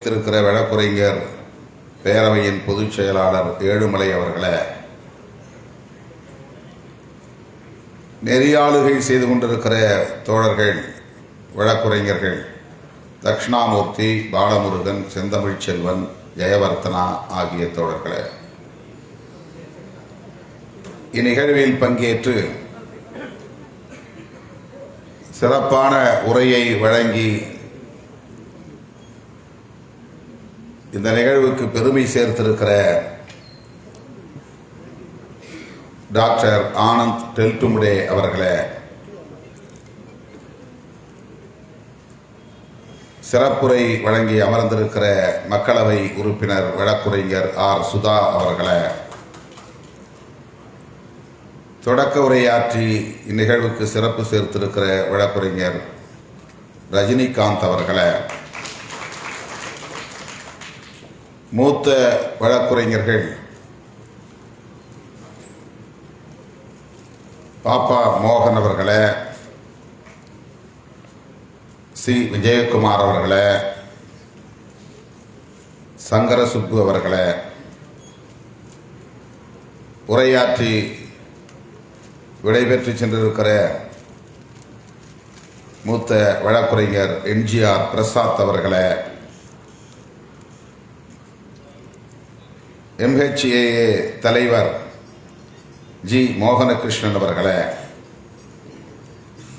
வைத்திருக்கிற வழக்குரைஞர் பேரவையின் பொதுச் செயலாளர் ஏழுமலை அவர்களே, நெறியாளுகை செய்து கொண்டிருக்கிற தோழர்கள், வழக்குரைஞர்கள் தட்சிணாமூர்த்தி, பாலமுருகன், செந்தமிழ் செல்வன், ஜெயவர்த்தனா ஆகிய தோழர்களே, இந்நிகழ்வில் பங்கேற்று சிறப்பான உரையை வழங்கி இந்த நிகழ்வுக்கு பெருமை சேர்த்திருக்கிற டாக்டர் ஆனந்த் டெல்டுமுடே அவர்களே, சிறப்புரை வழங்கி அமர்ந்திருக்கிற மக்களவை உறுப்பினர் வழக்குரைஞர் ஆர் சுதா அவர்களே, தொடக்க உரையாற்றி இந்நிகழ்வுக்கு சிறப்பு சேர்த்திருக்கிற வழக்குரைஞர் ரஜினிகாந்த் அவர்களே, மூத்த வழக்குரைஞர்கள் பாப்பா மோகன் அவர்களே, சி விஜயகுமார் அவர்களே, சங்கர சுப்பு அவர்களே, உரையாற்றி விடைபெற்று சென்றிருக்கிற மூத்த வழக்குரைஞர் எம்ஜிஆர் பிரசாத் அவர்களே, MHAA தலைவர் ஜி மோகனகிருஷ்ணன் அவர்களே,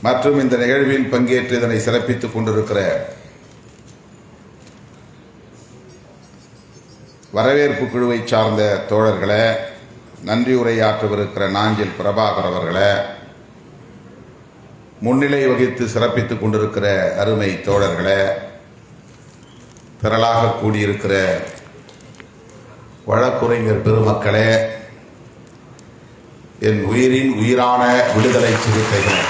மற்றும் இந்த நிகழ்வில் பங்கேற்று இதனை சிறப்பித்துக் கொண்டிருக்கிற வரவேற்பு குழுவை சார்ந்த தோழர்களே, நன்றி உரையாற்றவிருக்கிற நாஞ்சில் பிரபாகர் அவர்களே, முன்னிலை வகித்து சிறப்பித்துக் கொண்டிருக்கிற அருமை தோழர்களே, திரளாக கூடியிருக்கிற வழக்குரைஞர் பெருமக்களே, என் உயிரின் உயிரான விடுதலை சிறுத்தைகள்,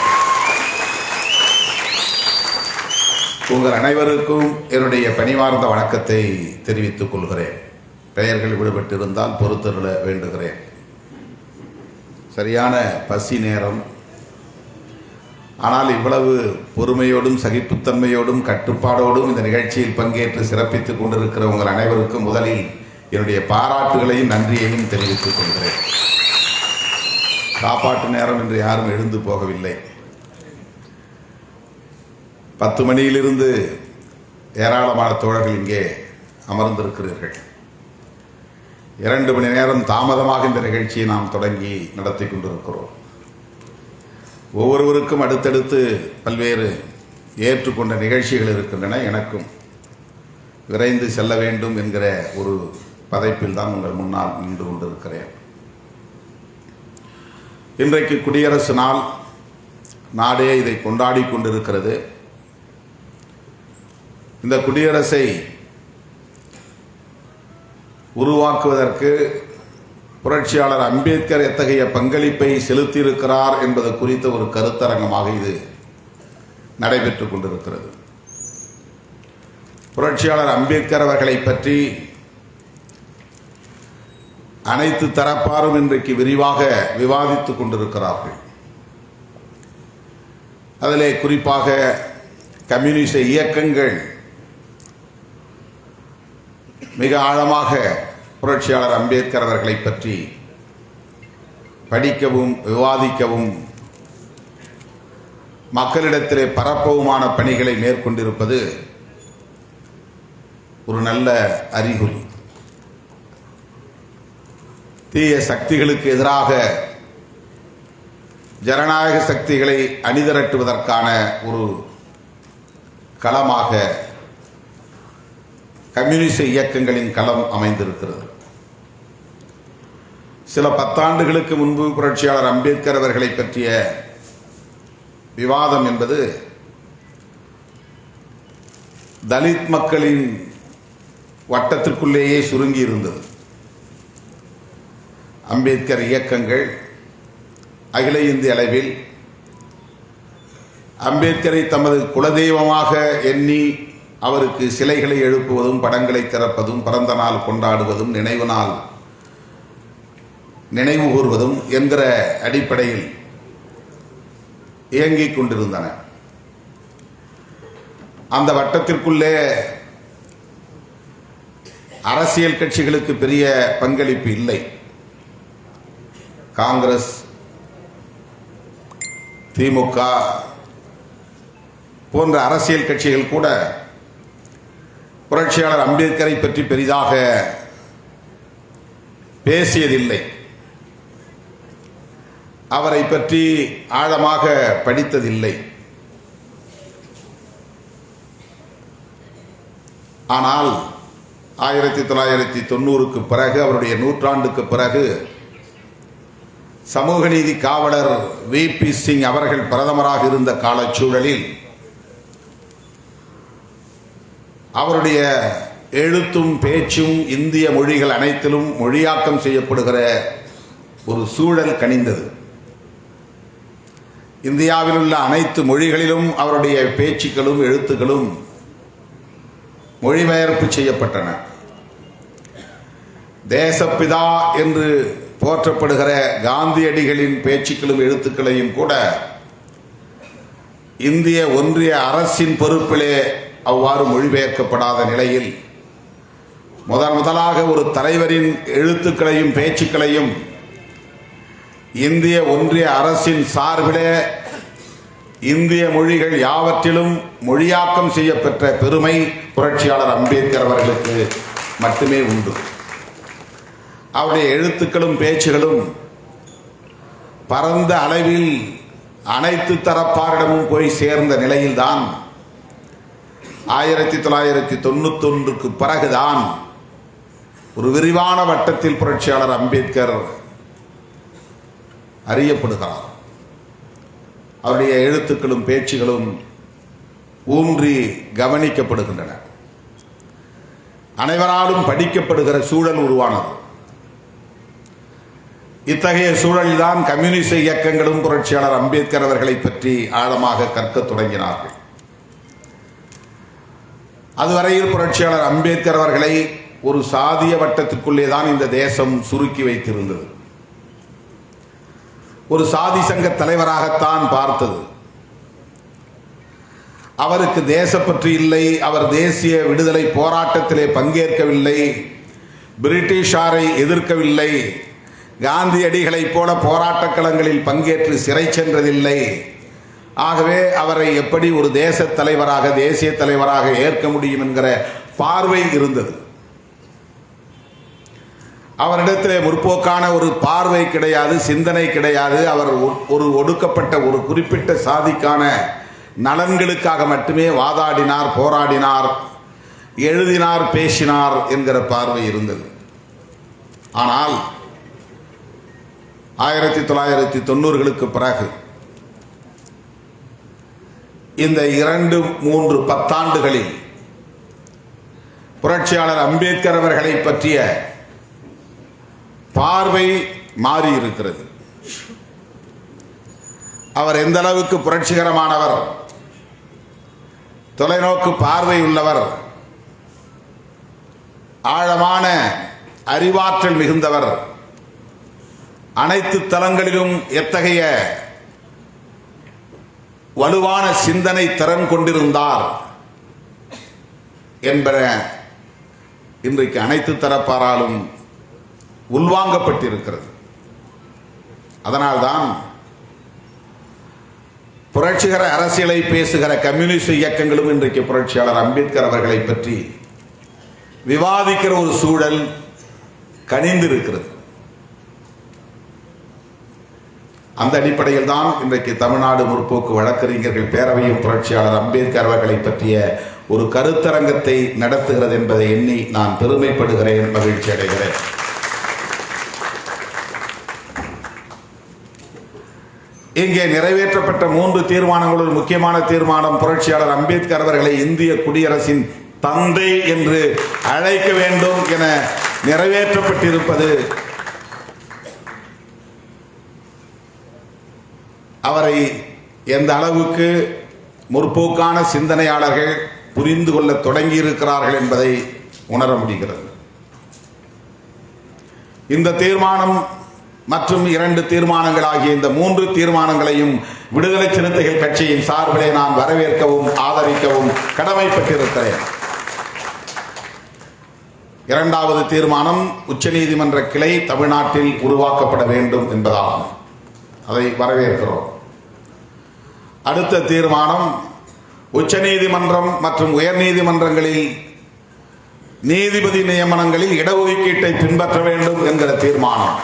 உங்கள் அனைவருக்கும் என்னுடைய பணிவார்ந்த வணக்கத்தை தெரிவித்துக் கொள்கிறேன். பெயர்கள் விடுபட்டிருந்தால் பொறுத்தருள வேண்டுகிறேன். சரியான பசி நேரம். ஆனால் இவ்வளவு பொறுமையோடும் சகிப்புத்தன்மையோடும் கட்டுப்பாடோடும் இந்த நிகழ்ச்சியில் பங்கேற்று சிறப்பித்துக் கொண்டிருக்கிற உங்கள் அனைவருக்கும் முதலில் என்னுடைய பாராட்டுகளையும் நன்றியையும் தெரிவித்துக் கொள்கிறேன். சாப்பாட்டு நேரம் என்று யாரும் எழுந்து போகவில்லை. 10 மணியிலிருந்து ஏராளமான தோழர்கள் இங்கே அமர்ந்திருக்கிறீர்கள். 2 மணி நேரம் தாமதமாக இந்த நிகழ்ச்சியை நாம் தொடங்கி நடத்தி கொண்டிருக்கிறோம். ஒவ்வொருவருக்கும் அடுத்தடுத்து பல்வேறு ஏற்றுக்கொண்ட நிகழ்ச்சிகள் இருக்கின்றன. எனக்கும் விரைந்து செல்ல வேண்டும் என்கிற ஒரு பதைப்பில் தான் உங்கள் முன்னால் நின்று கொண்டிருக்கிறேன். இன்றைக்கு குடியரசு நாள். நாடே இதை கொண்டாடி கொண்டிருக்கிறது. இந்த குடியரசை உருவாக்குவதற்கு புரட்சியாளர் அம்பேத்கர் எத்தகைய பங்களிப்பை செலுத்தியிருக்கிறார் என்பது குறித்த ஒரு கருத்தரங்கமாக இது நடைபெற்றுக் கொண்டிருக்கிறது. புரட்சியாளர் அம்பேத்கர் அவர்களை பற்றி அனைத்து தரப்பாரும் இன்றைக்கு விரிவாக விவாதித்துக் கொண்டிருக்கிறார்கள். அதிலே குறிப்பாக கம்யூனிஸ்ட இயக்கங்கள் மிக ஆழமாக புரட்சியாளர் அம்பேத்கர் அவர்களை பற்றி படிக்கவும் விவாதிக்கவும் மக்களிடத்திலே பரப்பவுமான பணிகளை மேற்கொண்டிருப்பது ஒரு நல்ல அறிகுறி. தீய சக்திகளுக்கு எதிராக ஜனநாயக சக்திகளை அணிதிரட்டுவதற்கான ஒரு களமாக கம்யூனிஸ்ட் இயக்கங்களின் களம் அமைந்திருக்கிறது. சில 10 ஆண்டுகளுக்கு முன்பு புரட்சியாளர் அம்பேத்கர் அவர்களை பற்றிய விவாதம் என்பது தலித் மக்களின் வட்டத்திற்குள்ளேயே சுருங்கி இருந்தது. அம்பேத்கர் இயக்கங்கள் அகில இந்திய அளவில் அம்பேத்கரை தமது குலதெய்வமாக எண்ணி அவருக்கு சிலைகளை எழுப்புவதும், படங்களை திறப்பதும், பிறந்த நாள் கொண்டாடுவதும், நினைவு நாள் நினைவு கூறுவதும் என்கிற அடிப்படையில் இயங்கிக் கொண்டிருந்தன. அந்த வட்டத்திற்குள்ளே அரசியல் கட்சிகளுக்கு பெரிய பங்களிப்பு இல்லை. காங்கிரஸ், திமுக போன்ற அரசியல் கட்சிகள் கூட புரட்சியாளர் அம்பேத்கரை பற்றி பெரிதாக பேசியதில்லை. அவரை பற்றி ஆழமாக படித்ததில்லை. ஆனால் 1990க்கு பிறகு, அவருடைய நூற்றாண்டுக்கு பிறகு, சமூக நீதி காவலர் VP சிங் அவர்கள் பிரதமராக இருந்த காலச்சூழலில் அவருடைய எழுத்தும் பேச்சும் இந்திய மொழிகள் அனைத்திலும் மொழியாக்கம் செய்யப்படுகிற ஒரு சூழல் கனிந்தது. இந்தியாவில் உள்ள அனைத்து மொழிகளிலும் அவருடைய பேச்சுக்களும் எழுத்துக்களும் மொழிபெயர்ப்பு செய்யப்பட்டன. தேசப்பிதா என்று போற்றப்படுகிற காந்தியடிகளின் பேச்சுக்களும் எழுத்துக்களையும் கூட இந்திய ஒன்றிய அரசின் பொறுப்பிலே அவ்வாறு மொழிபெயர்க்கப்படாத நிலையில் முதலாக ஒரு தலைவரின் எழுத்துக்களையும் பேச்சுக்களையும் இந்திய ஒன்றிய அரசின் சார்பிலே இந்திய மொழிகள் யாவற்றிலும் மொழியாக்கம் செய்யப்பெற்ற பெருமை புரட்சியாளர் அம்பேத்கர் அவர்களுக்கு மட்டுமே உண்டு. அவருடைய எழுத்துக்களும் பேச்சுகளும் பரந்த அளவில் அனைத்து தரப்பாரிடமும் போய் சேர்ந்த நிலையில்தான் 1991க்கு பிறகுதான் ஒரு விரிவான வட்டத்தில் புரட்சியாளர் அம்பேத்கர் அறியப்படுகிறார். அவருடைய எழுத்துக்களும் பேச்சுகளும் ஊன்றி கவனிக்கப்படுகின்றன. அனைவராலும் படிக்கப்படுகிற சூழல் உருவானது. இத்தகைய சூழலில்தான் கம்யூனிச இயக்கங்களும் புரட்சியாளர் அம்பேத்கர் அவர்களை பற்றி ஆழமாக கற்க தொடங்கினார்கள். அதுவரையில் புரட்சியாளர் அம்பேத்கர் அவர்களை ஒரு சாதிய வட்டத்திற்குள்ளே தான் இந்த தேசம் சுருக்கி வைத்திருந்தது. ஒரு சாதி சங்க தலைவராகத்தான் பார்த்தது. அவருக்கு தேசப்பற்று இல்லை. அவர் தேசிய விடுதலை போராட்டத்திலே பங்கேற்கவில்லை. பிரிட்டிஷாரை எதிர்க்கவில்லை. காந்தியடிகளைப் போல போராட்டக் களங்களில் பங்கேற்று சிறை சென்றதில்லை. ஆகவே அவரை எப்படி ஒரு தேச தலைவராக, தேசிய தலைவராக ஏற்க முடியும் என்கிற பார்வை இருந்தது. அவரிடத்திலே முற்போக்கான ஒரு பார்வை கிடையாது, சிந்தனை கிடையாது. அவர் ஒரு ஒடுக்கப்பட்ட ஒரு குறிப்பிட்ட சாதிக்கான நலன்களுக்காக மட்டுமே வாதாடினார், போராடினார், எழுதினார், பேசினார் என்கிற பார்வை இருந்தது. ஆனால் 1990களுக்கு பிறகு இந்த 2-3 பத்தாண்டுகளில் புரட்சியாளர் அம்பேத்கர் அவர்களை பற்றிய பார்வை மாறி இருக்கிறது. அவர் எந்த அளவுக்கு புரட்சிகரமானவர், தொலைநோக்கு பார்வை உள்ளவர், ஆழமான அறிவாற்றல் மிகுந்தவர், அனைத்து தளங்களிலும் எத்தகைய வலுவான சிந்தனை திறன் கொண்டிருந்தார் என்பன இன்றைக்கு அனைத்து தரப்பாராலும் உள்வாங்கப்பட்டிருக்கிறது. அதனால்தான் புரட்சிகர அரசியலை பேசுகிற கம்யூனிஸ்ட் இயக்கங்களும் இன்றைக்கு புரட்சியாளர் அம்பேத்கர் அவர்களை பற்றி விவாதிக்கிற ஒரு சூழல் கனிந்திருக்கிறது. அந்த அடிப்படையில் தான் இன்றைக்கு தமிழ்நாடு முற்போக்கு வழக்கறிஞர்கள் பேரவையும் புரட்சியாளர் அம்பேத்கர் அவர்களை பற்றிய ஒரு கருத்தரங்கத்தை நடத்துகிறது என்பதை எண்ணி நான் பெருமைப்படுகிறேன், மகிழ்ச்சி அடைகிறேன். இங்கே நிறைவேற்றப்பட்ட 3 தீர்மானங்களுள் முக்கியமான தீர்மானம் புரட்சியாளர் அம்பேத்கர் அவர்களை இந்திய குடியரசின் தந்தை என்று அழைக்க வேண்டும் என நிறைவேற்றப்பட்டிருப்பது அவரை எந்த அளவுக்கு முற்போக்கான சிந்தனையாளர்கள் புரிந்து கொள்ள தொடங்கி இருக்கிறார்கள் என்பதை உணர முடிகிறது. இந்த தீர்மானம் மற்றும் 2 தீர்மானங்கள் ஆகிய இந்த 3 தீர்மானங்களையும் விடுதலை சிறுத்தைகள் கட்சியின் சார்பிலே நான் வரவேற்கவும் ஆதரிக்கவும் கடமைப்பட்டிருக்கிறேன். இரண்டாவது தீர்மானம் உச்சநீதிமன்ற கிளை தமிழ்நாட்டில் உருவாக்கப்பட வேண்டும் என்பதாகும். அதை வரவேற்கிறோம். அடுத்த தீர்மானம் உச்சநீதிமன்றம் மற்றும் உயர்நீதிமன்றங்களில் நீதிபதி நியமனங்களில் இடஒதுக்கீட்டை பின்பற்ற வேண்டும் என்கிற தீர்மானம்.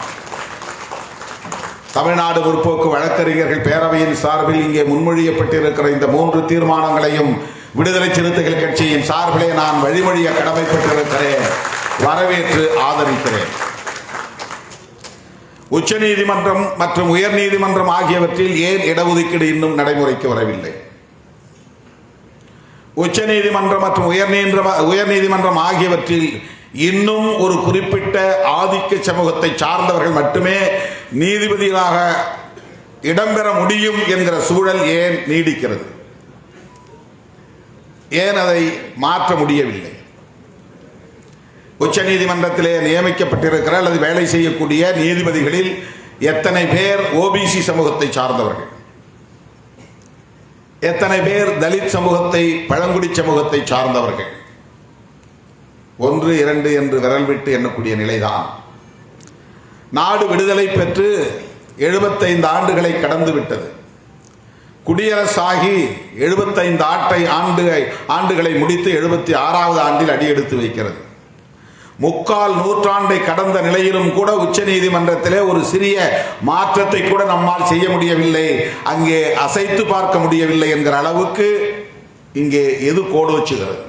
தமிழ்நாடு முற்போக்கு வழக்கறிஞர்கள் பேரவையின் சார்பில் இங்கே முன்மொழியப்பட்டிருக்கிற இந்த 3 தீர்மானங்களையும் விடுதலை சிறுத்தைகள் கட்சியின் சார்பிலே நான் வழிமொழிய கடமைப்பட்டிருக்கிறேன், வரவேற்று ஆதரிக்கிறேன். உச்சநீதிமன்றம் மற்றும் உயர்நீதிமன்றம் ஆகியவற்றில் ஏன் இடஒதுக்கீடு இன்னும் நடைமுறைக்கு வரவில்லை? உச்சநீதிமன்றம் மற்றும் உயர்நீதிமன்றம் ஆகியவற்றில் இன்னும் ஒரு குறிப்பிட்ட ஆதிக்க சமூகத்தை சார்ந்தவர்கள் மட்டுமே நீதிபதிகளாக இடம்பெற முடியும் என்கிற சூழல் ஏன் நீடிக்கிறது? ஏன் அதை மாற்ற முடியவில்லை? உச்சநீதிமன்றத்திலே நியமிக்கப்பட்டிருக்கிற அல்லது வேலை செய்யக்கூடிய நீதிபதிகளில் எத்தனை பேர் ஓபிசி சமூகத்தை சார்ந்தவர்கள், எத்தனை பேர் தலித் சமூகத்தை, பழங்குடி சமூகத்தை சார்ந்தவர்கள்? 1, 2 என்று விரல் விட்டு எண்ணக்கூடிய நிலைதான். நாடு விடுதலை பெற்று 75 ஆண்டுகளை கடந்து விட்டது. குடியரசாகி 75 ஆண்டுகளை முடித்து 76வது ஆண்டில் அடியெடுத்து வைக்கிறது. 3/4 நூற்றாண்டை கடந்த நிலையிலும் கூட உச்சநீதிமன்றத்திலே ஒரு சிறிய மாற்றத்தை கூட நம்மால் செய்ய முடியவில்லை, அங்கே அசைத்து பார்க்க முடியவில்லை என்கிற அளவுக்கு இங்கே எது கோடு வச்சுகிறது?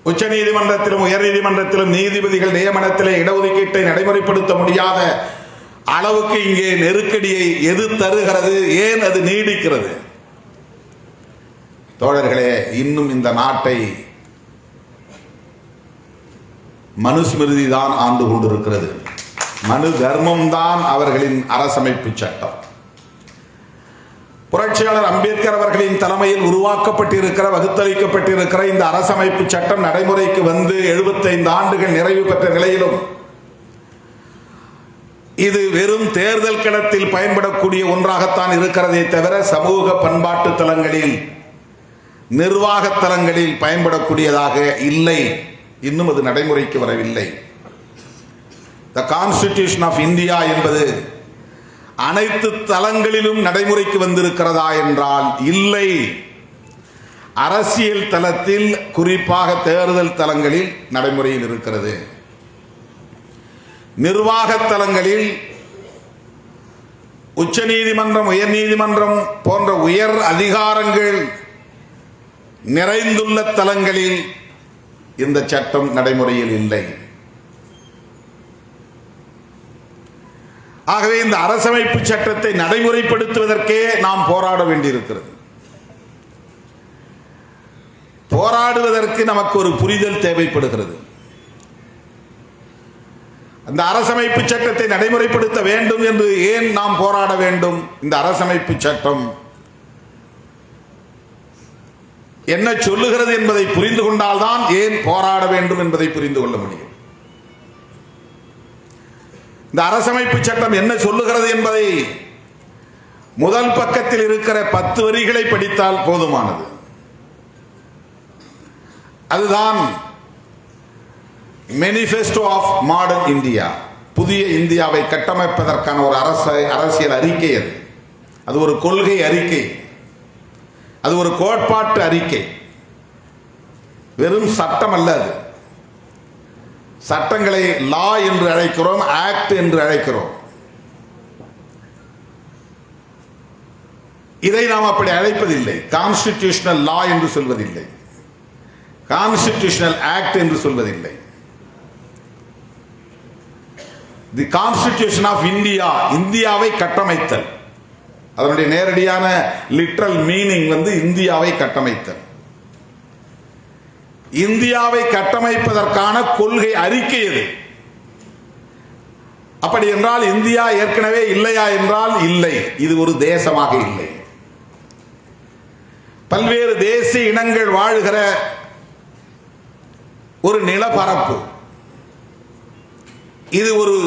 உச்சநீதிமன்றத்திலும் உயர்நீதிமன்றத்திலும் நீதிபதிகள் நியமனத்திலே இடஒதுக்கீட்டை நடைமுறைப்படுத்த முடியாத அளவுக்கு இங்கே நெருக்கடியை எது தருகிறது? ஏன் அது நீடிக்கிறது? தோழர்களே, இன்னும் இந்த நாட்டை மனுஸ்மிருதி தான் ஆண்டு கொண்டிருக்கிறது. மனு தர்மம் தான் அவர்களின் அரசமைப்பு சட்டம். புரட்சியாளர் அம்பேத்கர் அவர்களின் தலைமையில் உருவாக்கப்பட்டிருக்கிற, வகுத்தளிக்கப்பட்டிருக்கிற இந்த அரசமைப்பு சட்டம் நடைமுறைக்கு வந்து 75 ஆண்டுகள் நிறைவு பெற்ற நிலையிலும் இது வெறும் தேர்தல் களத்தில் பயன்படக்கூடிய ஒன்றாகத்தான் இருக்கிறதே தவிர சமூக பண்பாட்டு தலங்களில், நிர்வாக தலங்களில் பயன்படக்கூடியதாக இல்லை. இன்னும் அது நடைமுறைக்கு வரவில்லை. த கான்ஸ்டிடியூஷன் ஆஃப் இந்தியா என்பது அனைத்து தலங்களிலும் நடைமுறைக்கு வந்திருக்கிறதா என்றால் இல்லை. அரசியல் தளத்தில், குறிப்பாக தேர்தல் தலங்களில் நடைமுறையில் இருக்கிறது. நிர்வாக தலங்களில் உச்சநீதிமன்றம், உயர்நீதிமன்றம் போன்ற உயர் அதிகாரங்கள் நிறைந்துள்ள தலங்களில் இந்த சட்டம் நடைமுறையில் இல்லை. ஆகவே இந்த அரசமைப்பு சட்டத்தை நடைமுறைப்படுத்துவதற்கே நாம் போராட வேண்டியிருக்கிறது. போராடுவதற்கு நமக்கு ஒரு புரிதல் தேவைப்படுகிறது. அந்த அரசமைப்பு சட்டத்தை நடைமுறைப்படுத்த வேண்டும் என்று ஏன் நாம் போராட வேண்டும்? இந்த அரசமைப்பு சட்டம் என்ன சொல்லுகிறது என்பதை புரிந்து கொண்டால்தான் ஏன் போராட வேண்டும் என்பதை புரிந்து கொள்ள முடியும். இந்த அரசமைப்பு சட்டம் என்ன சொல்லுகிறது என்பதை முதல் பக்கத்தில் இருக்கிற 10 வரிகளை படித்தால் போதுமானது. அதுதான் மேனிஃபெஸ்டோ ஆஃப் மாடர்ன் இந்தியா, புதிய இந்தியாவை கட்டமைப்பதற்கான ஒரு அரசியல் அறிக்கை. அது ஒரு கொள்கை அறிக்கை, அது ஒரு கோட்பாட்டு அறிக்கை, வெறும் சட்டம் அல்ல. அது சட்டங்களை லா என்று அழைக்கிறோம், ஆக்ட் என்று அழைக்கிறோம். இதை நாம் அப்படி அழைப்பதில்லை. கான்ஸ்டிடியூஷனல் லா என்று சொல்வதில்லை, கான்ஸ்டிடியூஷனல் ஆக்ட் என்று சொல்வதில்லை. தி கான்ஸ்டிடியூஷன் ஆஃப் இந்தியா, இந்தியாவை கட்டமைத்தல். அதனுடைய நேரடியான லிட்ரல் மீனிங் இந்தியாவை கட்டமைத்தல். இந்தியாவை கட்டமைப்பதற்கான கொள்கை அறிக்கை இது. அப்படி என்றால் இந்தியா ஏற்கனவே இல்லையா என்றால் இல்லை. இது ஒரு தேசமாக இல்லை. பல்வேறு தேசிய இனங்கள் வாழுகிற ஒரு நிலப்பரப்பு. இது ஒரு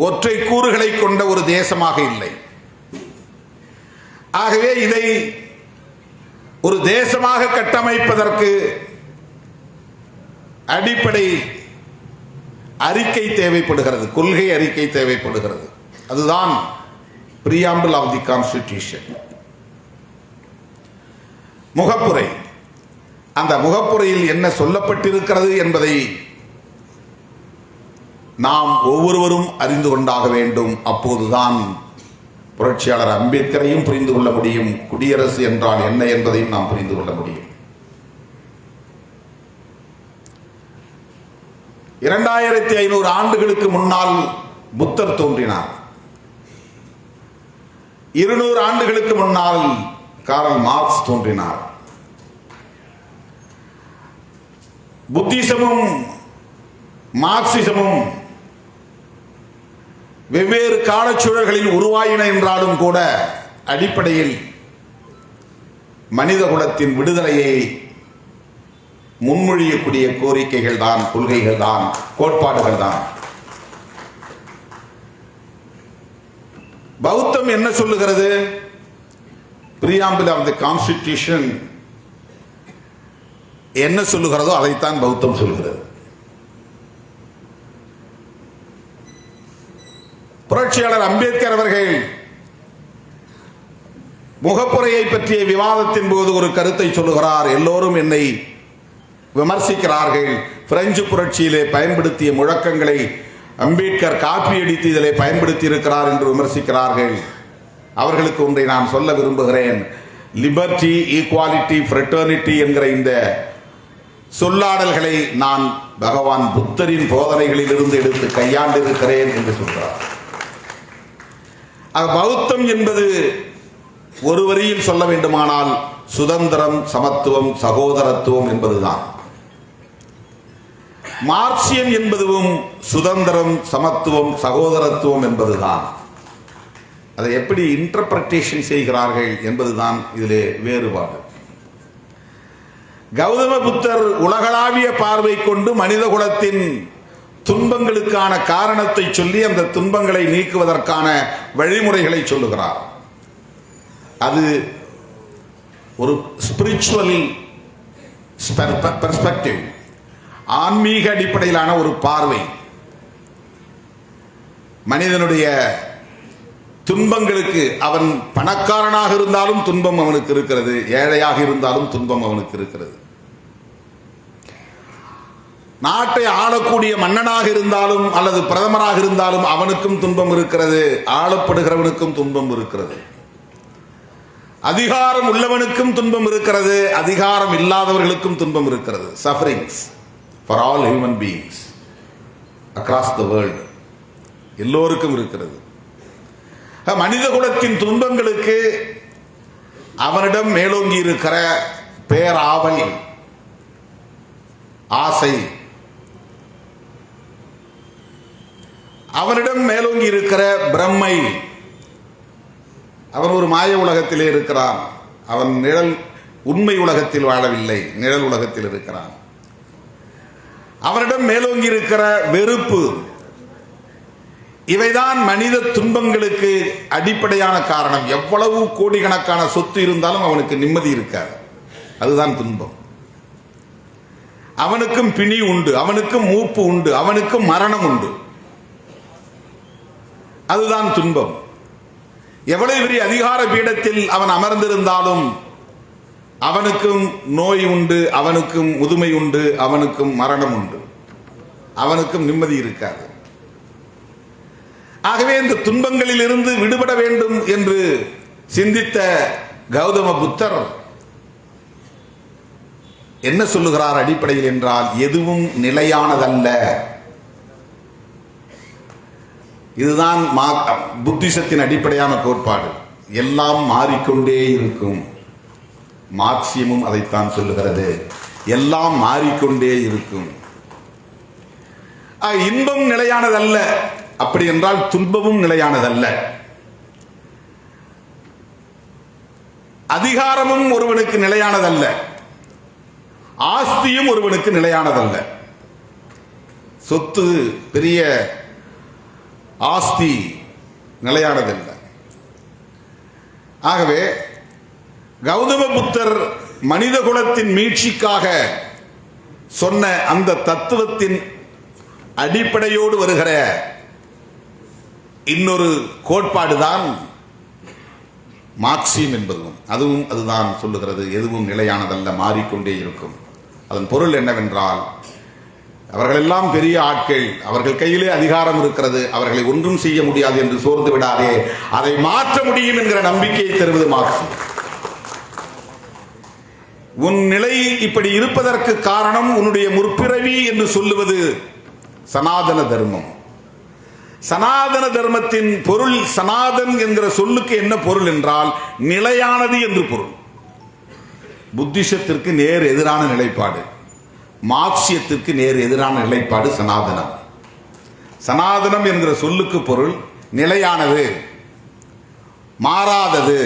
ஒற்றை கூறுகளை கொண்ட ஒரு தேசமாக இல்லை. ஆகவே இதை ஒரு தேசமாக கட்டமைப்பதற்கு அடிப்படை அறிக்கை தேவைப்படுகிறது, கொள்கை அறிக்கை தேவைப்படுகிறது. அதுதான் preamble of the Constitution. முகப்புரை. அந்த முகப்புரையில் என்ன சொல்லப்பட்டிருக்கிறது என்பதை நாம் ஒவ்வொருவரும் அறிந்து கொண்டாக வேண்டும். அப்போதுதான் புரட்சியாளர் அம்பேத்கரையும் புரிந்து கொள்ள முடியும், குடியரசு என்றால் என்ன என்பதையும் நாம் புரிந்து கொள்ள முடியும். 2500 ஆண்டுகளுக்கு முன்னால் புத்தர் தோன்றினார். 200 ஆண்டுகளுக்கு முன்னால் காரல் மார்க்ஸ் தோன்றினார். புத்திசமும் மார்க்சிசமும் வெவ்வேறு காலச்சூழல்களில் உருவாயின என்றாலும் கூட அடிப்படையில் மனித குலத்தின் விடுதலையை முன்மொழியக்கூடிய கோரிக்கைகள் தான், கொள்கைகள் தான், கோட்பாடுகள் தான். பௌத்தம் என்ன சொல்லுகிறது? preamble of the Constitution என்ன சொல்லுகிறதோ அதைத்தான் பௌத்தம் சொல்கிறது. புரட்சியாளர் அம்பேத்கர் அவர்கள் முகப்புரையை பற்றிய விவாதத்தின் போது ஒரு கருத்தை சொல்லுகிறார். எல்லோரும் என்னை விமர்சிக்கிறார்கள், பிரெஞ்சு புரட்சியிலே பயன்படுத்திய முழக்கங்களை அம்பேத்கர் காப்பி அடித்து இதிலே பயன்படுத்தி இருக்கிறார் என்று விமர்சிக்கிறார்கள். அவர்களுக்கு ஒன்றை நான் சொல்ல விரும்புகிறேன். லிபர்ட்டி, ஈக்வாலிட்டி, ஃப்ரெட்டர்னிட்டி என்கிற இந்த சொல்லாடல்களை நான் பகவான் புத்தரின் போதனைகளில் இருந்து எடுத்து கையாண்டிருக்கிறேன் என்று சொல்கிறார். பௌத்தம் என்பது ஒரு வரியில் சொல்ல வேண்டுமானால் சுதந்திரம், சமத்துவம், சகோதரத்துவம் என்பதுதான். மார்க்சியம் என்பதும் சுதந்திரம், சமத்துவம், சகோதரத்துவம் என்பதுதான். அதை எப்படி இன்டர்பிரட்டேஷன் செய்கிறார்கள் என்பதுதான் இதிலே வேறுபாடு. கௌதம புத்தர் உலகளாவிய பார்வை கொண்டு மனித குலத்தின் துன்பங்களுக்கான காரணத்தை சொல்லி அந்த துன்பங்களை நீக்குவதற்கான வழிமுறைகளை சொல்லுகிறார். அது ஒரு ஸ்பிரிச்சுவல் பெர்ஸ்பெக்டிவ், ஆன்மீக அடிப்படையிலான ஒரு பார்வை. மனிதனுடைய துன்பங்களுக்கு, அவன் பணக்காரனாக இருந்தாலும் துன்பம் அவனுக்கு இருக்கிறது, ஏழையாக இருந்தாலும் துன்பம் அவனுக்கு இருக்கிறது. நாட்டை ஆளக்கூடிய மன்னனாக இருந்தாலும் அல்லது பிரதமராக இருந்தாலும் அவனுக்கும் துன்பம் இருக்கிறது, ஆளப்படுகிறவனுக்கும் துன்பம் இருக்கிறது. அதிகாரம் உள்ளவனுக்கும் துன்பம் இருக்கிறது, அதிகாரம் இல்லாதவர்களுக்கும் துன்பம் இருக்கிறது. Sufferings for all human beings across the world, எல்லோருக்கும் இருக்கிறது. மனித குலத்தின் துன்பங்களுக்கு அவனிடம் மேலோங்கி இருக்கிற பேராவல், ஆசை, அவனிடம் மேலோங்கி இருக்கிற பிரம்மை. அவன் ஒரு மாய உலகத்திலே இருக்கிறான். அவன் நிழல், உண்மை உலகத்தில் வாழவில்லை, நிழல் உலகத்தில் இருக்கிறான். அவனிடம் மேலோங்கி இருக்கிற வெறுப்பு. இவைதான் மனித துன்பங்களுக்கு அடிப்படையான காரணம். எவ்வளவு கோடிக்கணக்கான சொத்து இருந்தாலும் அவனுக்கு நிம்மதி இருக்காது, அதுதான் துன்பம். அவனுக்கும் பிணி உண்டு, அவனுக்கும் மூப்பு உண்டு, அவனுக்கும் மரணம் உண்டு, அதுதான் துன்பம். எவ்வளவு பெரிய அதிகார பீடத்தில் அவன் அமர்ந்திருந்தாலும் அவனுக்கும் நோய் உண்டு, அவனுக்கும் முதுமை உண்டு, அவனுக்கும் மரணம் உண்டு, அவனுக்கும் நிம்மதி இருக்காது. ஆகவே இந்த துன்பங்களில் இருந்து விடுபட வேண்டும் என்று சிந்தித்த கௌதம புத்தர் என்ன சொல்லுகிறார் அடிப்படையில் என்றால், எதுவும் நிலையானதல்ல. இதுதான் புத்திசத்தின் அடிப்படையான கோட்பாடு. எல்லாம் மாறிக்கொண்டே இருக்கும். மார்க்சியமும் அதைத்தான் சொல்லுகிறது, எல்லாம் மாறிக்கொண்டே இருக்கும். இன்பம் நிலையானதல்ல, அப்படி என்றால் துன்பமும் நிலையானதல்ல. அதிகாரமும் ஒருவனுக்கு நிலையானதல்ல, ஆஸ்தியும் ஒருவனுக்கு நிலையானதல்ல. சொத்து, பெரிய ஆஸ்தி நிலையானதல்ல. ஆகவே கௌதம புத்தர் மனித குலத்தின் மீட்சிக்காக சொன்ன அந்த தத்துவத்தின் அடிப்படையோடு வருகிற இன்னொரு கோட்பாடுதான் மார்க்சியம் என்பதும். அதுதான் சொல்லுகிறது, எதுவும் நிலையானதல்ல, மாறிக்கொண்டே இருக்கும். அதன் பொருள் என்னவென்றால், அவர்களெல்லாம் பெரிய ஆட்கள், அவர்கள் கையிலே அதிகாரம் இருக்கிறது, அவர்களை ஒன்றும் செய்ய முடியாது என்று சோர்ந்து விடாதே, அதை மாற்ற முடியும் என்கிற நம்பிக்கையை தருவது மார்க்சியம். உன் நிலை இப்படி இருப்பதற்கு காரணம் உன்னுடைய முற்பிறவி என்று சொல்லுவது சனாதன தர்மம். சனாதன தர்மத்தின் பொருள், சனாதன் என்கிற சொல்லுக்கு என்ன பொருள் என்றால் நிலையானது என்று பொருள். புத்திசத்திற்கு நேர் எதிரான நிலைப்பாடு, மார்க்சியத்திற்கு நேர் எதிரான நிலைப்பாடு சனாதனம். சனாதனம் என்கிற சொல்லுக்கு பொருள் நிலையானது, மாறாதது,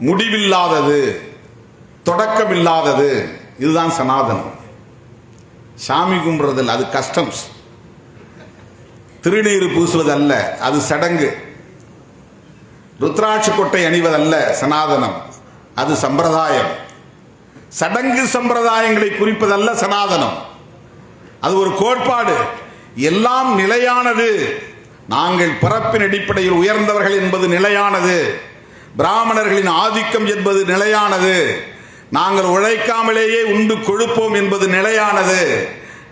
முடிவில்லாதது, தொடக்கமில்லாதது. இதுதான் சனாதனம். சாமி கும்பிடுறதில்லை, அது கஸ்டம்ஸ். திருநீர் பூசுவதல்ல, அது சடங்கு. ருத்ராட்ச கொட்டை அணிவதல்ல சனாதனம், அது சம்பிரதாயம். சடங்கு சம்பிரதாயங்களை குறிப்பதல்ல சனாதனம், அது ஒரு கோட்பாடு. எல்லாம் நிலையானது. நாங்கள் பிறப்பின் அடிப்படையில் உயர்ந்தவர்கள் என்பது நிலையானது. பிராமணர்களின் ஆதிக்கம் என்பது நிலையானது. நாங்கள் உழைக்காமலேயே உண்டு கொழுப்போம் என்பது நிலையானது.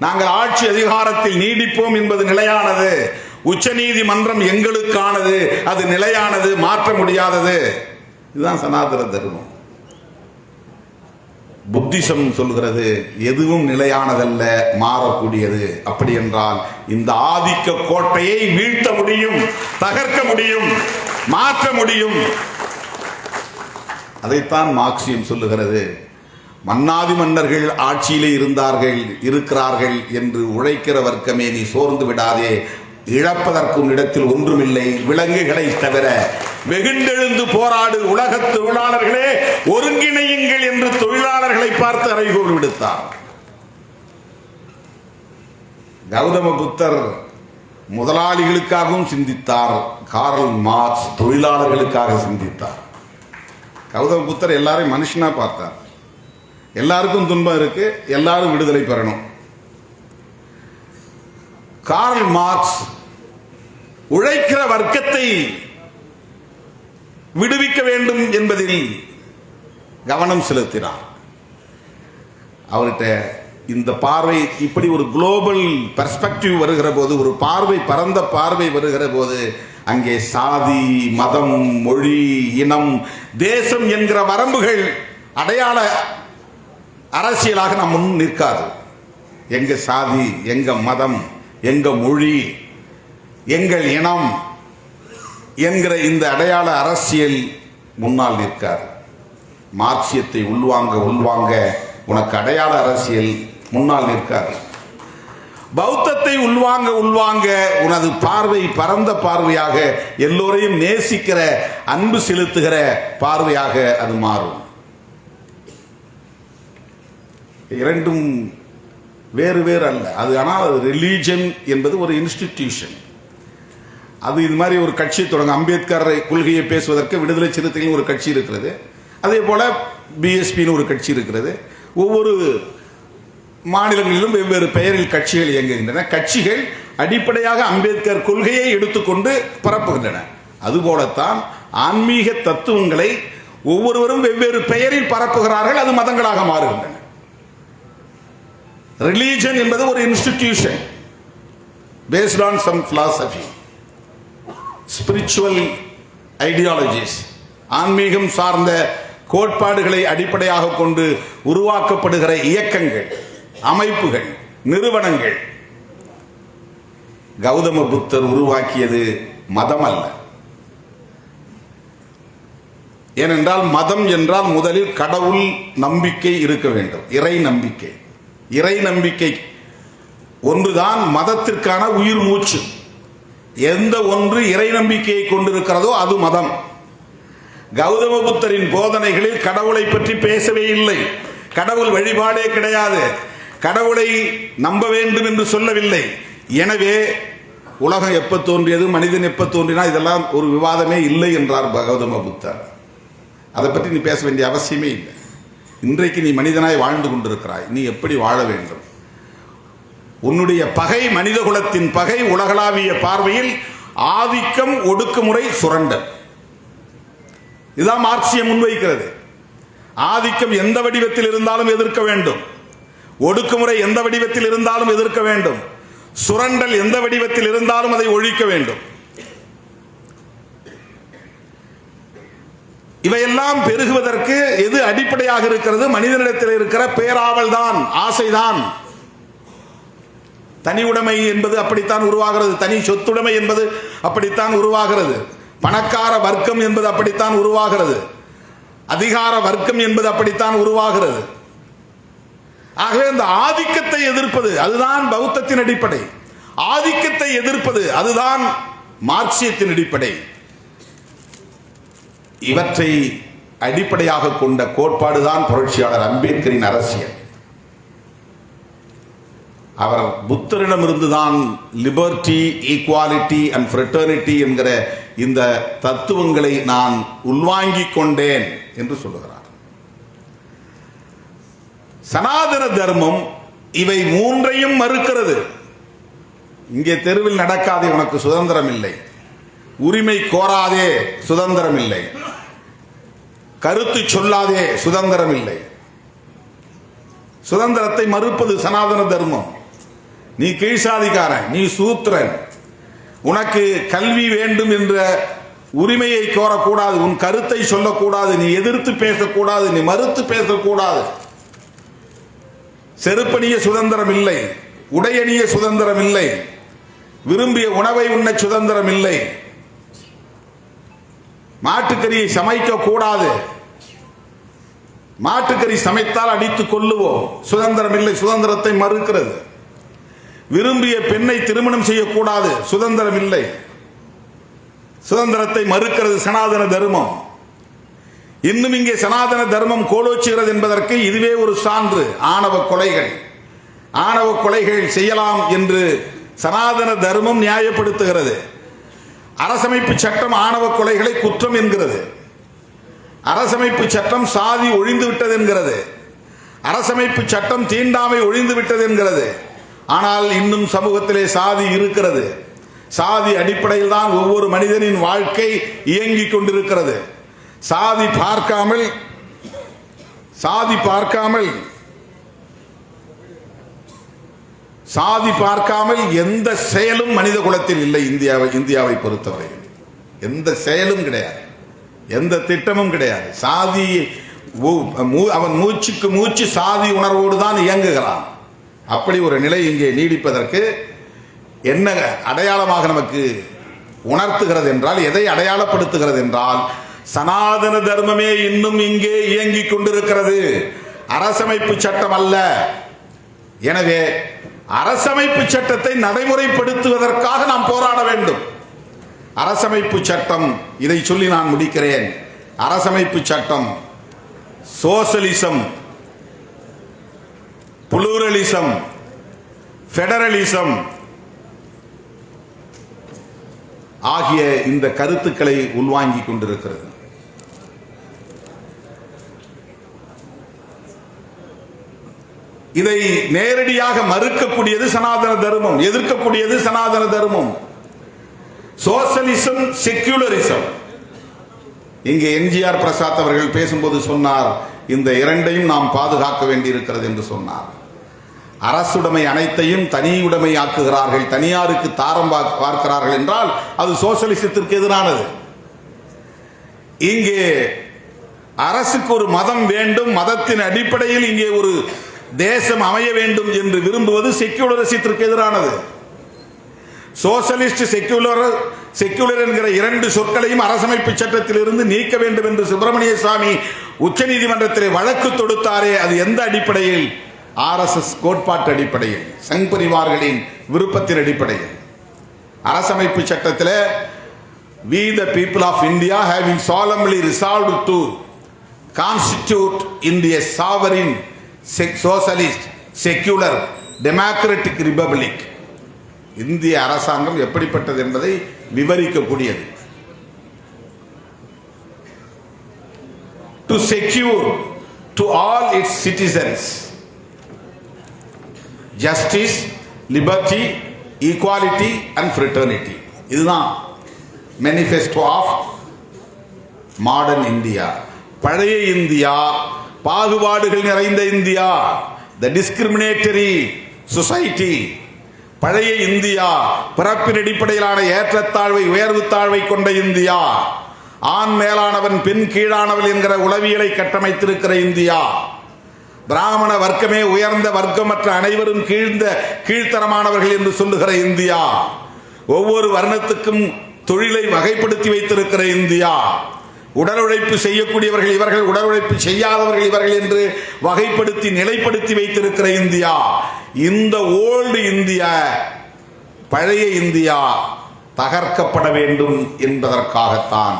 நாங்கள் ஆட்சி அதிகாரத்தில் நீடிப்போம் என்பது நிலையானது. உச்ச நீதிமன்றம் எங்களுக்கானது, அது நிலையானது, மாற்ற முடியாதது. இதுதான் சனாதன தர்மம். புத்திசம் சொல்கிறது எதுவும் நிலையானதல்ல, மாறக்கூடியது. அப்படி என்றால் இந்த ஆதிக்க கோட்டையை வீழ்த்த முடியும், தகர்க்க முடியும், மாற்ற முடியும். அதைத்தான் மார்க்சியம் சொல்லுகிறது. மன்னாதி மன்னர்கள் ஆட்சியிலே இருக்கிறார்கள் என்று உழைக்கிற வர்க்கமே, நீ சோர்ந்து விடாதே. இழப்பதற்கு இடத்தில் ஒன்றுமில்லை, விலங்குகளை தவிர. வெகுண்டெழுந்து போராடு உலக தொழிலாளர்களே, ஒருங்கிணையுங்கள் என்று தொழிலாளர்களை பார்த்து அறைகோல் விடுத்தார். கௌதம புத்தர் முதலாளிகளுக்காகவும் சிந்தித்தார், கார்ல் மார்க்ஸ் தொழிலாளர்களுக்காக சிந்தித்தார். கௌதம புத்தர் எல்லாரையும் மனுஷனா பார்த்தார். எல்லாருக்கும் துன்பம் இருக்கு, எல்லாரும் விடுதலை பெறணும். கார்ல் மார்க்ஸ் உழைக்கிற வர்க்கத்தை விடுவிக்க வேண்டும் என்பதில் கவனம் செலுத்தினார். அவர்கிட்ட இந்த பார்வை, இப்படி ஒரு குளோபல் பெர்ஸ்பெக்டிவ் வருகிற போது, ஒரு பார்வை, பரந்த பார்வை வருகிற போது, அங்கே சாதி, மதம், மொழி, இனம், தேசம் என்கிற வரம்புகள் அடையாள அரசியலாக நம் முன் நிற்காது. எங்க சாதி, எங்க மதம், எங்க மொழி, எங்கள் இனம் என்கிற இந்த அடையாள அரசியல் முன்னால் நிற்காது. மார்க்சியத்தை உள்வாங்க உனக்கு அடையாள அரசியல் முன்னால் நிற்காது. பௌத்தத்தை உள்வாங்க உனது பார்வை பரந்த பார்வையாக, எல்லோரையும் நேசிக்கிற, அன்பு செலுத்துகிற பார்வையாக அது மாறும். இரண்டும் வேறு வேறு அல்ல அது. ஆனால் ரிலீஜன் என்பது ஒரு இன்ஸ்டிடியூஷன். அது இது மாதிரி ஒரு கட்சி தொடங்க, அம்பேத்கர் கொள்கையை பேசுவதற்கு விடுதலை சிறுத்தைகள் ஒரு கட்சி இருக்கிறது. அதே போல பிஎஸ்பின்னு ஒரு கட்சி இருக்கிறது. ஒவ்வொரு மாநிலங்களிலும் வெவ்வேறு பெயரில் கட்சிகள் இயங்குகின்றன. கட்சிகள் அடிப்படையாக அம்பேத்கர் கொள்கையை எடுத்துக்கொண்டு பரப்புகின்றன. அதுபோலத்தான் ஆன்மீக தத்துவங்களை ஒவ்வொருவரும் வெவ்வேறு பெயரில் பரப்புகிறார்கள், அது மதங்களாக மாறுகின்றன. ரிலீஜன் என்பது ஒரு institution based on some philosophy, spiritual ideologies, ஆன்மீகம் சார்ந்த கோட்பாடுகளை அடிப்படையாக கொண்டு உருவாக்கப்படுகிற இயக்கங்கள், அமைப்புகள், நிறுவனங்கள். கௌதம புத்தர் உருவாக்கியது மதம் அல்ல. ஏனென்றால் மதம் என்றால் முதலில் கடவுள் நம்பிக்கை இருக்க வேண்டும், இறை நம்பிக்கை. இறை நம்பிக்கை ஒன்றுதான் மதத்திற்கான உயிர் மூச்சு. எந்த ஒன்று இறை நம்பிக்கையை கொண்டிருக்கிறதோ அது மதம். கௌதம புத்தரின் போதனைகளில் கடவுளை பற்றி பேசவே இல்லை. கடவுள் வழிபாடே கிடையாது. கடவுளை நம்ப வேண்டும் என்று சொல்லவில்லை. எனவே உலகம் எப்ப தோன்றியது, மனிதன் எப்ப தோன்றினா, இதெல்லாம் ஒரு விவாதமே இல்லை என்றார் கௌதம புத்தர். அதை பற்றி நீ பேச வேண்டிய அவசியமே இல்லை. இன்றைக்கு நீ மனிதனாய் வாழ்ந்து கொண்டிருக்கிறாய், நீ எப்படி வாழ வேண்டும்? உன்னுடைய பகை மனித குலத்தின் பகை உலகளாவிய பார்வையில் ஆதிக்கம், ஒடுக்குமுறை, சுரண்டல். இதுதான் மார்க்சியம் முன்வைக்கிறது. ஆதிக்கம் எந்த வடிவத்தில் இருந்தாலும் எதிர்க்க வேண்டும், ஒடுக்குமுறை எந்த வடிவத்தில் இருந்தாலும் எதிர்க்க வேண்டும், சுரண்டல் எந்த வடிவத்தில் இருந்தாலும் அதை ஒழிக்க வேண்டும். இவையெல்லாம் பெருகுவதற்கு எது அடிப்படையாக இருக்கிறது? மனிதனிடத்தில் இருக்கிற பேராவல் தான், ஆசைதான். தனி உடைமை என்பது அப்படித்தான் உருவாகிறது, தனி சொத்துடைமை என்பது அப்படித்தான் உருவாகிறது, பணக்கார வர்க்கம் என்பது அப்படித்தான் உருவாகிறது, அதிகார வர்க்கம் என்பது அப்படித்தான் உருவாகிறது. ஆகவே இந்த ஆதிக்கத்தை எதிர்ப்பது அதுதான் பௌத்தத்தின் அடிப்படை, ஆதிக்கத்தை எதிர்ப்பது அதுதான் மார்க்சியத்தின் அடிப்படை. இவற்றை அடிப்படையாக கொண்ட கோட்பாடுதான் புரட்சியாளர் அம்பேத்கரின் அரசியல். அவர் புத்தரிடமிருந்துதான் லிபர்ட்டி, ஈக்வாலிட்டி அண்ட் ஃப்ரெட்டர்னிட்டி என்கிற இந்த தத்துவங்களை நான் உள்வாங்கிக் கொண்டேன் என்று சொல்லுகிறார். சனாதன தர்மம் இவை மூன்றையும் மறுக்கிறது. இங்கே தெருவில் நடக்காதே, உனக்கு சுதந்திரம் இல்லை, உரிமை கோராதே, சுதந்திரம் இல்லை, கருத்து சொல்லாதே, சுதந்திரம் இல்லை. சுதந்திரத்தை மறுப்பது சனாதன தர்மம். நீ கீழ்சாதிக்காரன், நீ சூத்திரன், உனக்கு கல்வி வேண்டும் என்ற உரிமையை கோரக்கூடாது, உன் கருத்தை சொல்லக்கூடாது, நீ எதிர்த்து பேசக்கூடாது, நீ மறுத்து பேசக்கூடாது. செருப்பணிய சுதந்திரம் இல்லை, உடையணிய சுதந்திரம் இல்லை, விரும்பிய உணவை உண்ண சுதந்திரம் இல்லை, மாட்டுக்கறியை சமைக்க கூடாது, மாட்டுக்கறி சமைத்தால் அடித்துக் கொள்ளுவோம், சுதந்திரம் இல்லை, சுதந்திரத்தை மறுக்கிறது. விரும்பிய பெண்ணை திருமணம் செய்யக்கூடாது, சுதந்திரம் இல்லை, சுதந்திரத்தை மறுக்கிறது சனாதன தர்மம். இன்னும் இங்கே சனாதன தர்மம் கோலோச்சுகிறது என்பதற்கு இதுவே ஒரு சான்று. ஆணவ கொலைகள், ஆணவ கொலைகள் செய்யலாம் என்று சனாதன தர்மம் நியாயப்படுத்துகிறது. அரசமைப்பு சட்டம் ஆணவ கொலைகளை குற்றம் என்கிறது. அரசமைப்பு சட்டம் சாதி ஒழிந்து விட்டது என்கிறது. அரசமைப்பு சட்டம் தீண்டாமை ஒழிந்து விட்டது என்கிறது. ஆனால் இன்னும் சமூகத்திலே சாதி இருக்கிறது. சாதி அடிப்படையில் தான் ஒவ்வொரு மனிதனின் வாழ்க்கை இயங்கிக் கொண்டிருக்கிறது. சாதி பார்க்காமல் எந்த செயலும் மனித குலத்தில் இல்லை. இந்தியாவை பொறுத்தவரை எந்த செயலும் கிடையாது, எந்த திட்டமும் கிடையாது. சாதி அவன் மூச்சுக்கு மூச்சு சாதி உணர்வோடு தான் இயங்குகிறான். அப்படி ஒரு நிலை இங்கே நீடிப்பதற்கு என்ன அடையாளமாக நமக்கு உணர்த்துகிறது என்றால், எதை அடையாளப்படுத்துகிறது என்றால், சனாதன தர்மமே இன்னும் இங்கே இயங்கிக் கொண்டிருக்கிறது, அரசமைப்பு சட்டம் அல்ல. எனவே அரசமைப்பு சட்டத்தை நடைமுறைப்படுத்துவதற்காக நாம் போராட வேண்டும். அரசமைப்பு சட்டம், இதை சொல்லி நான் முடிக்கிறேன். அரசமைப்பு சட்டம் சோசலிசம், புளூரலிசம், ஃபெடரலிசம் ஆகிய இந்த கருத்துக்களை உள்வாங்கிக் கொண்டிருக்கிறது. இதை நேரடியாக மறுக்கக்கூடியது சனாதன தர்மம், எதிர்க்கக்கூடியது சனாதன தர்மம். சோசலிசம், செக்யூலரிசம். இங்கே எம்ஜிஆர் பிரசாத் அவர்கள் பேசும்போது சொன்னார், இந்த இரண்டையும் நாம் பாதுகாக்க வேண்டி இருக்கிறது என்று சொன்னார். அரசுடைமை அனைத்தையும் தனியுடைமை ஆக்குகிறார்கள், தனியாருக்கு தாரம் பார்க்கிறார்கள் என்றால் அது சோசலிசத்திற்கு எதிரானது. இங்கே அரசுக்கு ஒரு மதம் வேண்டும், மதத்தின் அடிப்படையில் இங்கே ஒரு தேசம் அமைய வேண்டும் என்று விரும்புவது செக்யூலரிசத்திற்கு எதிரானது. சோசலிஸ்ட், செக்யூலர் என்கிற இரண்டு சொற்களையும் அரசமைப்பு சட்டத்தில் இருந்து நீக்க வேண்டும் என்று சுப்பிரமணிய சுவாமி உச்சநீதிமன்றத்திலே வழக்கு தொடுத்தாரே, அது எந்த அடிப்படையில்? RSS கோட்பாட்டு அடிப்படையில், சங் பரிவார்களின் விருப்பத்தின் அடிப்படையில். அரசமைப்பு சட்டத்தில் we the people of India having solemnly resolved to constitute India sovereign socialist secular democratic republic. இந்திய அரசாங்கம் எப்படிப்பட்டது என்பதை விவரிக்கக்கூடியது. to secure to all its citizens justice, liberty, equality and fraternity. இதுதான் manifesto of modern India. பழைய India, பாகுபாடுகள் நிறைந்த India, the discriminatory society. பழைய India, பிறப்பின் அடிப்படையிலான ஏற்றத்தாழ்வை உயர்வு தாழ்வை கொண்ட இந்தியா, ஆண் மேலானவன் பெண் கீழானவள் என்கிற உளவியலை கட்டமைத்திருக்கிற இந்தியா, பிராமண வர்க்கமே உயர்ந்த வர்க்கமற்ற அனைவரும் கீழ்த்தரமானவர்கள் என்று சொல்லுகிற இந்தியா, ஒவ்வொரு வர்ணத்துக்கும் தொழிலை வகைப்படுத்தி வைத்திருக்கிற இந்தியா, உடல் உழைப்பு செய்யக்கூடியவர்கள் இவர்கள், உடல் உழைப்பு செய்யாதவர்கள் இவர்கள் என்று வகைப்படுத்தி நிலைப்படுத்தி வைத்திருக்கிற இந்தியா. இந்த ஓல்டு இந்தியா, பழைய இந்தியா தகர்க்கப்பட வேண்டும் என்பதற்காகத்தான்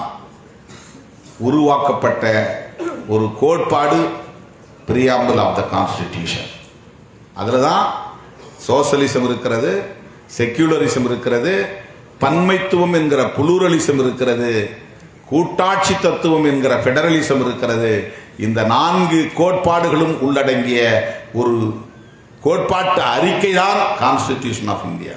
உருவாக்கப்பட்ட ஒரு கோட்பாடு பிரியாம்பிள் ஆஃப் த கான்ஸ்டிடியூஷன். அதில் தான் சோசலிசம் இருக்கிறது, செக்யூலரிசம் இருக்கிறது, பன்மைத்துவம் என்கிற புளூரலிசம் இருக்கிறது, கூட்டாட்சி தத்துவம் என்கிற ஃபெடரலிசம் இருக்கிறது. இந்த 4 கோட்பாடுகளும் உள்ளடங்கிய ஒரு கோட்பாட்டு அறிக்கை தான் கான்ஸ்டிடியூஷன் ஆஃப் இந்தியா.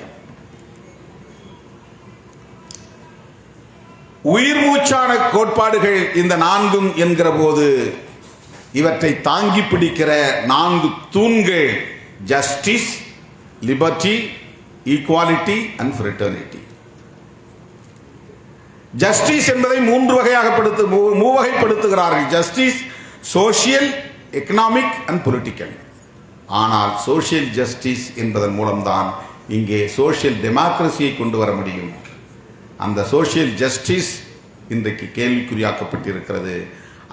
உயிர் மூச்சான கோட்பாடுகள் இந்த 4 என்கிற போது இவற்றை தாங்கி பிடிக்கிற 4 தூண்கள் justice, liberty, equality and fraternity. Justice என்பதை 3 மூவகைப்படுத்துகிறார்கள். Justice social, economic and political. ஆனால் சோசியல் ஜஸ்டிஸ் என்பதன் மூலம்தான் இங்கே சோசியல் டெமோக்ரஸியை கொண்டு வர முடியும். அந்த சோசியல் ஜஸ்டிஸ் இன்றைக்கு கேள்விக்குறியாக்கப்பட்டிருக்கிறது.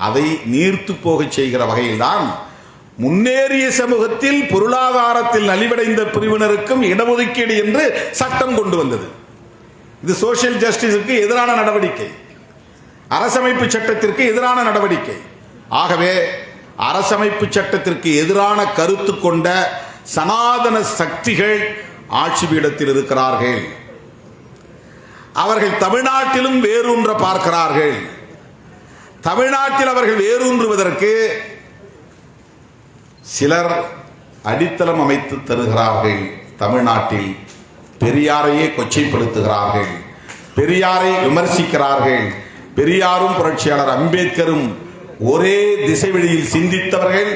அதை நீர்த்து போக செய்கிற வகையில்தான் முன்னேறிய சமூகத்தில் பொருளாதாரத்தில் நலிவடைந்த பிரிவினருக்கும் இடஒதுக்கீடு என்று சட்டம் கொண்டு வந்தது. இது சோசியல் ஜஸ்டிஸுக்கு எதிரான நடவடிக்கை, அரசமைப்பு சட்டத்திற்கு எதிரான நடவடிக்கை. ஆகவே அரசமைப்பு சட்டத்திற்கு எதிரான கருத்து கொண்ட சனாதன சக்திகள் ஆட்சி பீடத்தில் இருக்கிறார்கள். அவர்கள் தமிழ்நாட்டிலும் வேரூன்ற பார்க்கிறார்கள். தமிழ்நாட்டில் அவர்கள் வேரூன்றுவதற்கு சிலர் அடித்தளம் அமைத்து தருகிறார்கள். தமிழ்நாட்டில் பெரியாரையே கொச்சைப்படுத்துகிறார்கள், பெரியாரை விமர்சிக்கிறார்கள். பெரியாரும் புரட்சியாளர் அம்பேத்கரும் ஒரே திசைவெளியில் சிந்தித்தவர்கள்,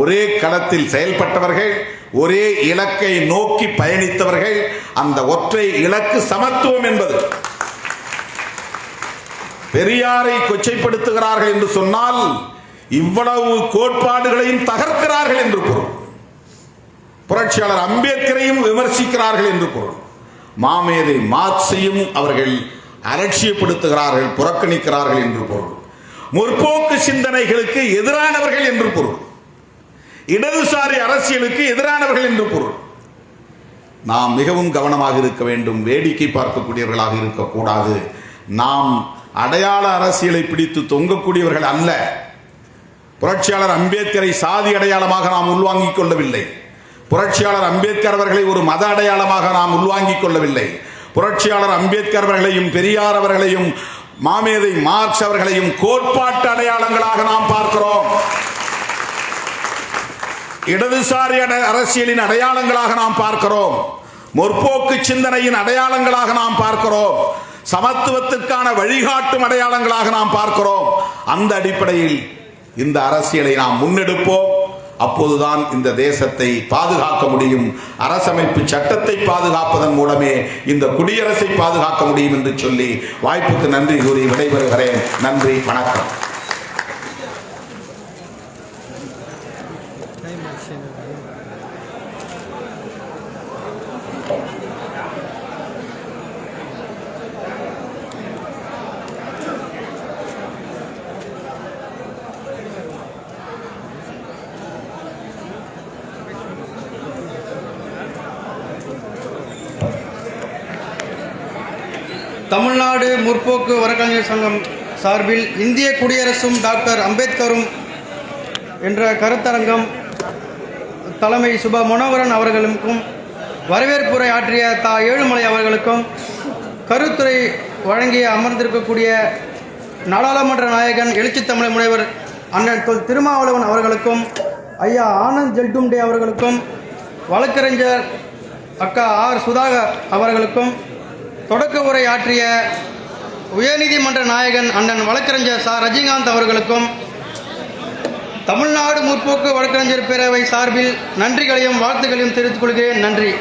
ஒரே களத்தில் செயல்பட்டவர்கள், ஒரே இலக்கை நோக்கி பயணித்தவர்கள். அந்த ஒற்றை இலக்கு சமத்துவம் என்பது. பெரியாரை கொச்சைப்படுத்துகிறார்கள் என்று சொன்னால் இவ்வளவு கோட்பாடுகளையும் தகர்க்கிறார்கள் என்று பொருள். புரட்சியாளர் அம்பேத்கரையும் விமர்சிக்கிறார்கள் என்று பொருள். மாமேதை மார்க்ஸையும் அவர்கள் அலட்சியப்படுத்துகிறார்கள், புறக்கணிக்கிறார்கள் என்று பொருள். முற்போக்கு சிந்தனைகளுக்கு எதிரானவர்கள் என்று பொருள். இடதுசாரி அரசியலுக்கு எதிரானவர்கள் என்று பொருள். நாம் மிகவும் கவனமாக இருக்க வேண்டும். வேடிக்கை பார்க்கக்கூடியவர்களாக இருக்கக்கூடாது. நாம் அடையாள அரசியலை பிடித்து தொங்கக்கூடியவர்கள் அல்ல. புரட்சியாளர் அம்பேத்கரை சாதி அடையாளமாக நாம் உள்வாங்கிக் கொள்ளவில்லை. புரட்சியாளர் அம்பேத்கர் அவர்களை ஒரு மத அடையாளமாக நாம் உள்வாங்கிக் கொள்ளவில்லை. புரட்சியாளர் அம்பேத்கர் அவர்களையும் பெரியார் அவர்களையும் மாமேதை மார்க்ஸ் அவர்களையும் கோட்பாட்டு அடையாளங்களாக நாம் பார்க்கிறோம். இடதுசாரி அரசியலின் அடையாளங்களாக நாம் பார்க்கிறோம். முற்போக்கு சிந்தனையின் அடையாளங்களாக நாம் பார்க்கிறோம். சமத்துவத்திற்கான வழிகாட்டும் அடையாளங்களாக நாம் பார்க்கிறோம். அந்த அடிப்படையில் இந்த அரசியலை நாம் முன்னெடுப்போம். அப்போதுதான் இந்த தேசத்தை பாதுகாக்க முடியும். அரசமைப்பு சட்டத்தை பாதுகாப்பதன் மூலமே இந்த குடியரசை பாதுகாக்க முடியும் என்று சொல்லி வாய்ப்புக்கு நன்றி கூறி விடைபெறுகிறேன். நன்றி, வணக்கம். தமிழ்நாடு முற்போக்கு வழக்கறிஞர் சங்கம் சார்பில் இந்திய குடியரசும் டாக்டர் அம்பேத்கரும் என்ற கருத்தரங்கம் தலைமை சுபா மனோகரன் அவர்களுக்கும், வரவேற்புரை ஆற்றிய தா ஏழுமலை அவர்களுக்கும், கருத்துரை வழங்கிய அமர்ந்திருக்கக்கூடிய நாடாளுமன்ற நாயகன் எழுச்சி தமிழ் முனைவர் அண்ணன் தொல் திருமாவளவன் அவர்களுக்கும், ஐயா ஆனந்த் ஜெல்டும்டே அவர்களுக்கும், வழக்கறிஞர் அக்கா ஆர் சுதாகர் அவர்களுக்கும், தொடக்க உரை ஆற்றிய உயர்நீதிமன்ற நாயகன் அண்ணன் வழக்கறிஞர் ச ரஜினிகாந்த் அவர்களுக்கும் தமிழ்நாடு முற்போக்கு வழக்கறிஞர் பேரவை சார்பில் நன்றிகளையும் வாழ்த்துக்களையும் தெரிவித்துக் கொள்கிறேன். நன்றி.